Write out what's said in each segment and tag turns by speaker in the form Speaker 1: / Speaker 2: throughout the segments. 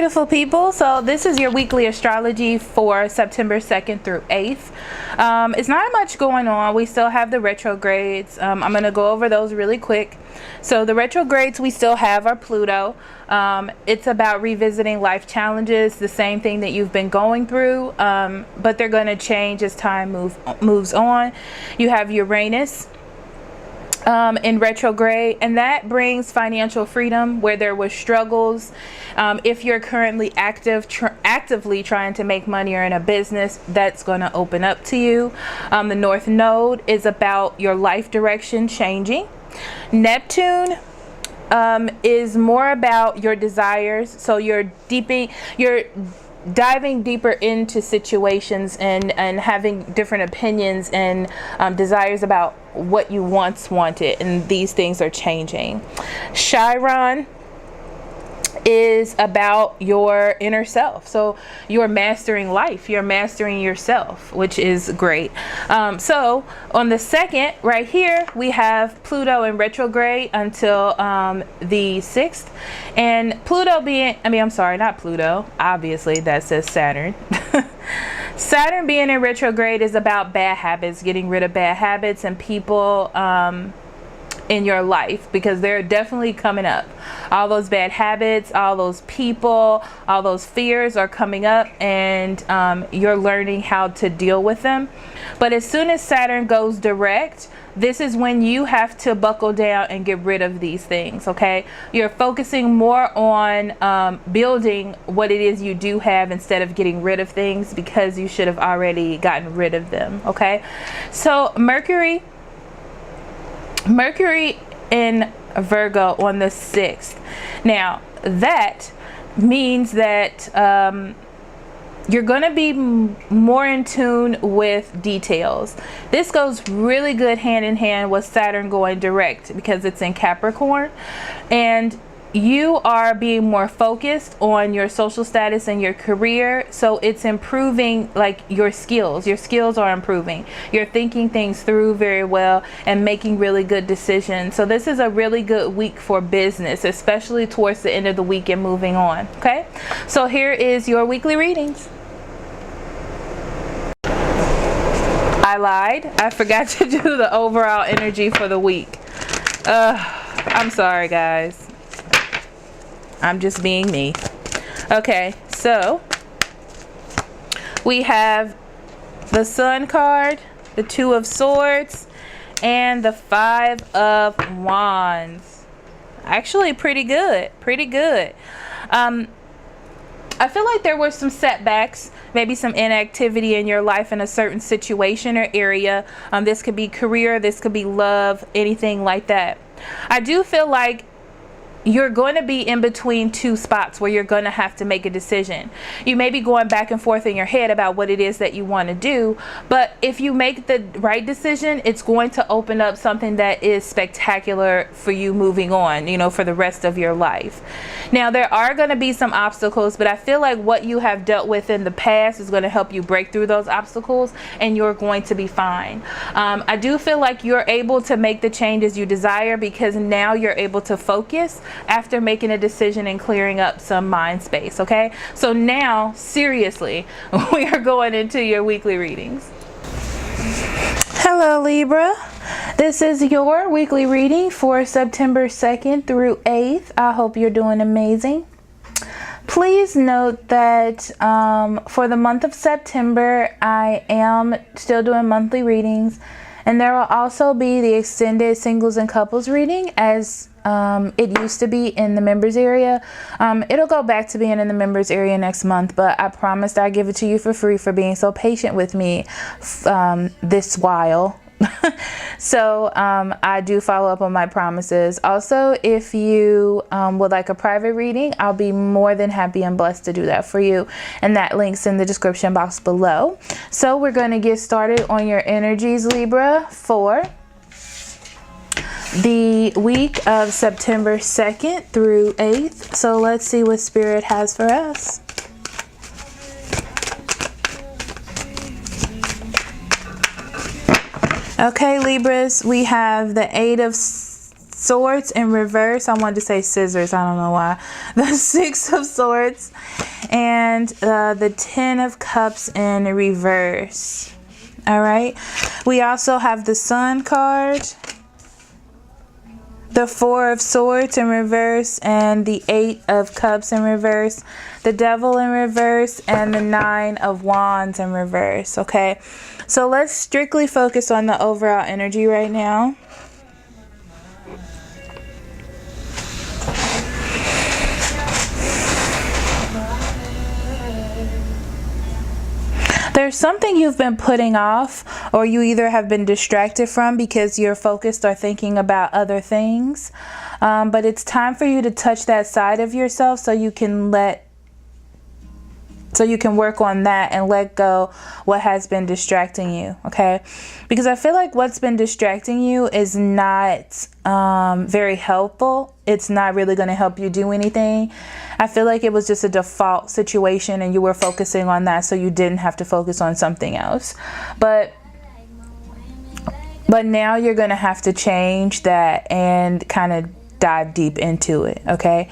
Speaker 1: beautiful people. So this is your weekly astrology for September 2nd through 8th. It's not much going on. We still have the retrogrades. I'm going to go over those really quick. So the retrogrades we still have are Pluto. It's about revisiting life challenges, the same thing that you've been going through, but they're going to change as time moves on. You have Uranus in retrograde, and that brings financial freedom where there were struggles. If you're currently actively trying to make money or in a business, that's going to open up to you. The North Node is about your life direction changing. Neptune is more about your desires, so you're diving deeper into situations and having different opinions and desires about what you once wanted, and these things are changing. Chiron is about your inner self, so you're mastering life, you're mastering yourself, which is great. So on the 2nd right here we have Pluto in retrograde until the 6th, and Pluto being, I'm sorry, not Pluto, obviously that says Saturn. Saturn being in retrograde is about bad habits, getting rid of bad habits and people in your life, because they're definitely coming up. All those bad habits, all those people, all those fears are coming up, and you're learning how to deal with them. But as soon as Saturn goes direct, this is when you have to buckle down and get rid of these things, okay? You're focusing more on building what it is you do have instead of getting rid of things, because you should have already gotten rid of them, okay? So Mercury in Virgo on the 6th. Now that means that you're going to be more in tune with details. This goes really good hand in hand with Saturn going direct, because it's in Capricorn, and you are being more focused on your social status and your career, so it's improving, like your skills are improving. You're thinking things through very well and making really good decisions. So this is a really good week for business, especially towards the end of the week and moving on. Okay, so here is your weekly readings. I lied, I forgot to do the overall energy for the week. I'm sorry guys, I'm just being me. Okay, so we have the Sun card, the 2 of Swords, and the 5 of Wands. Actually pretty good, I feel like there were some setbacks, maybe some inactivity in your life in a certain situation or area. This could be career, this could be love, anything like that. I do feel like you're going to be in between two spots where you're going to have to make a decision. You may be going back and forth in your head about what it is that you want to do, but if you make the right decision, it's going to open up something that is spectacular for you moving on, you know, for the rest of your life. Now, there are going to be some obstacles, but I feel like what you have dealt with in the past is going to help you break through those obstacles, and you're going to be fine. I do feel like you're able to make the changes you desire, because now you're able to focus after making a decision and clearing up some mind space. Okay, so now seriously, we are going into your weekly readings. Hello Libra, this is your weekly reading for September 2nd through 8th. I hope you're doing amazing. Please note that for the month of September, I am still doing monthly readings, and there will also be the extended singles and couples reading, as it used to be in the members area. It'll go back to being in the members area next month, but I promised I'd give it to you for free for being so patient with me this while. So I do follow up on my promises. Also, if you would like a private reading, I'll be more than happy and blessed to do that for you, and that link's in the description box below. So we're going to get started on your energies, Libra, for the week of September 2nd through 8th. So let's see what Spirit has for us. Okay, Libras, we have the 8 of Swords in reverse. I wanted to say scissors, I don't know why. The 6 of Swords and the 10 of Cups in reverse. All right. We also have the Sun card, the 4 of Swords in reverse, and the 8 of Cups in reverse, the Devil in reverse, and the 9 of Wands in reverse. Okay, so let's strictly focus on the overall energy right now. There's something you've been putting off, or you either have been distracted from because you're focused or thinking about other things. But it's time for you to touch that side of yourself so you can work on that and let go what has been distracting you, okay? Because I feel like what's been distracting you is not very helpful. It's not really going to help you do anything. I feel like it was just a default situation and you were focusing on that so you didn't have to focus on something else. But now you're going to have to change that and kind of dive deep into it. Okay,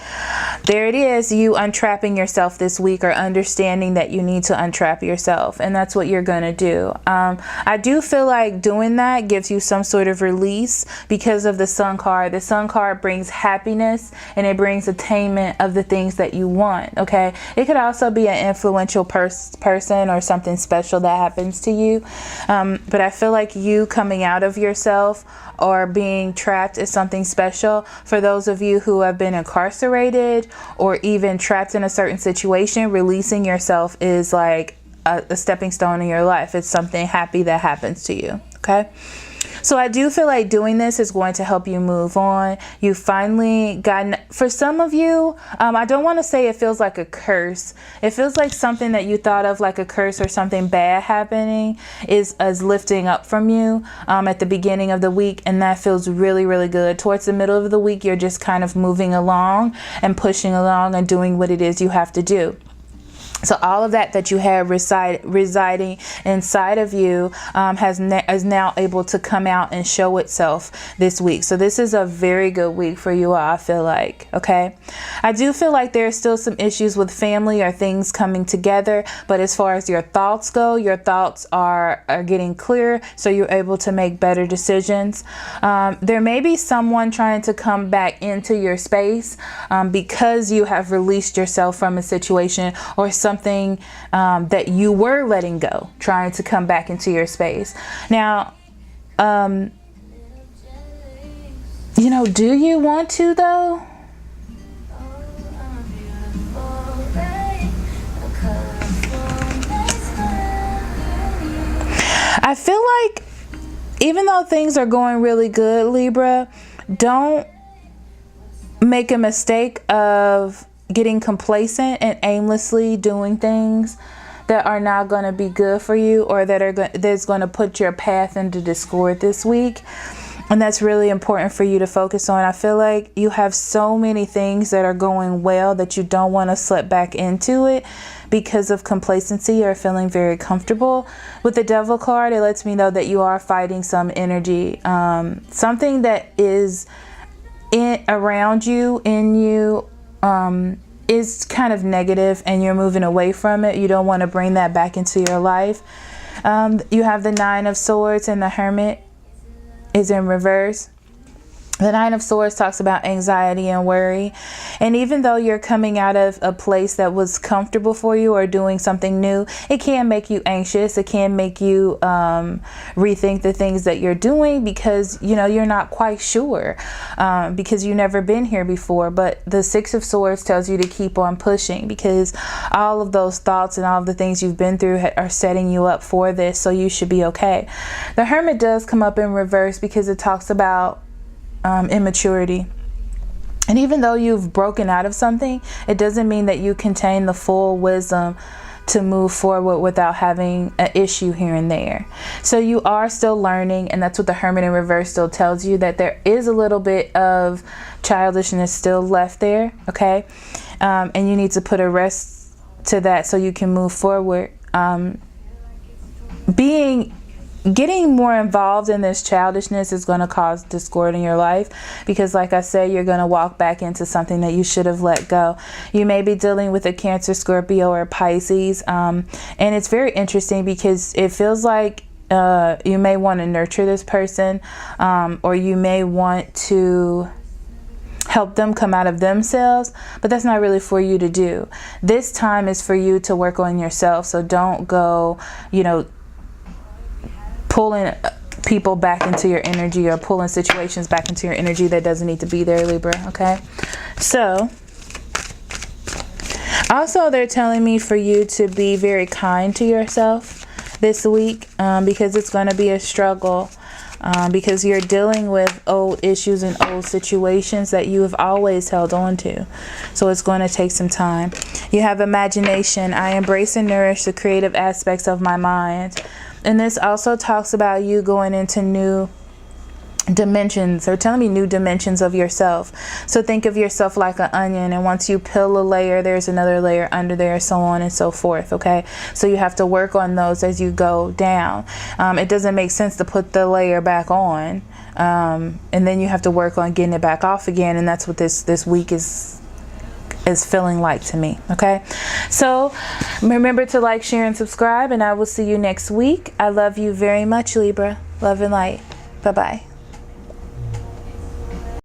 Speaker 1: there it is, you untrapping yourself this week, or understanding that you need to untrap yourself, and that's what you're going to do. I do feel like doing that gives you some sort of release because of the Sun card. The Sun card brings happiness and it brings attainment of the things that you want. Okay, it could also be an influential person or something special that happens to you, but I feel like you coming out of yourself or being trapped is something special. For those of you who have been incarcerated or even trapped in a certain situation, releasing yourself is like a stepping stone in your life. It's something happy that happens to you. Okay, so I do feel like doing this is going to help you move on. You finally gotten, for some of you, I don't want to say it feels like a curse. It feels like something that you thought of like a curse or something bad happening is lifting up from you at the beginning of the week. And that feels really, really good. Towards the middle of the week, you're just kind of moving along and pushing along and doing what it is you have to do. So all of that you have residing inside of you is now able to come out and show itself this week. So this is a very good week for you all, I feel like. Okay, I do feel like there are still some issues with family or things coming together, but as far as your thoughts go, your thoughts are getting clear, so you're able to make better decisions. There may be someone trying to come back into your space because you have released yourself from a situation or something that you were letting go, trying to come back into your space. Now, do you want to though? I feel like even though things are going really good, Libra, don't make a mistake of getting complacent and aimlessly doing things that are not going to be good for you, or that's going to put your path into discord this week. And that's really important for you to focus on. I feel like you have so many things that are going well that you don't want to slip back into it because of complacency or feeling very comfortable. With the Devil card, it lets me know that you are fighting some energy, something that is around you, in you, is kind of negative, and you're moving away from it. You don't want to bring that back into your life. You have the 9 of Swords, and the Hermit is in reverse. The 9 of Swords talks about anxiety and worry. And even though you're coming out of a place that was comfortable for you or doing something new, it can make you anxious. It can make you rethink the things that you're doing because, you're not quite sure because you've never been here before. But the 6 of Swords tells you to keep on pushing because all of those thoughts and all of the things you've been through are setting you up for this. So you should be okay. The Hermit does come up in reverse because it talks about immaturity. And even though you've broken out of something, it doesn't mean that you contain the full wisdom to move forward without having an issue here and there. So you are still learning, and that's what the Hermit in reverse still tells you, that there is a little bit of childishness still left there. Okay, and you need to put a rest to that so you can move forward. Being getting more involved in this childishness is going to cause discord in your life, because like I said, you're going to walk back into something that you should have let go. You may be dealing with a Cancer, Scorpio, or Pisces, and it's very interesting because it feels like you may want to nurture this person, or you may want to help them come out of themselves, but that's not really for you to do. This time is for you to work on yourself. So don't go, you know, pulling people back into your energy or pulling situations back into your energy that doesn't need to be there, Libra. Okay, so also they're telling me for you to be very kind to yourself this week, because it's going to be a struggle, because you're dealing with old issues and old situations that you have always held on to. So it's going to take some time. You have imagination. I embrace and nourish the creative aspects of my mind. And this also talks about you going into new dimensions, or telling me new dimensions of yourself. So think of yourself like an onion, and once you peel a layer, there's another layer under there, so on and so forth. Okay, so you have to work on those as you go down. It doesn't make sense to put the layer back on, and then you have to work on getting it back off again, and that's what this week is feeling like to me. Okay, so remember to like, share, and subscribe, and I will see you next week. I love you very much, Libra. Love and light. Bye bye.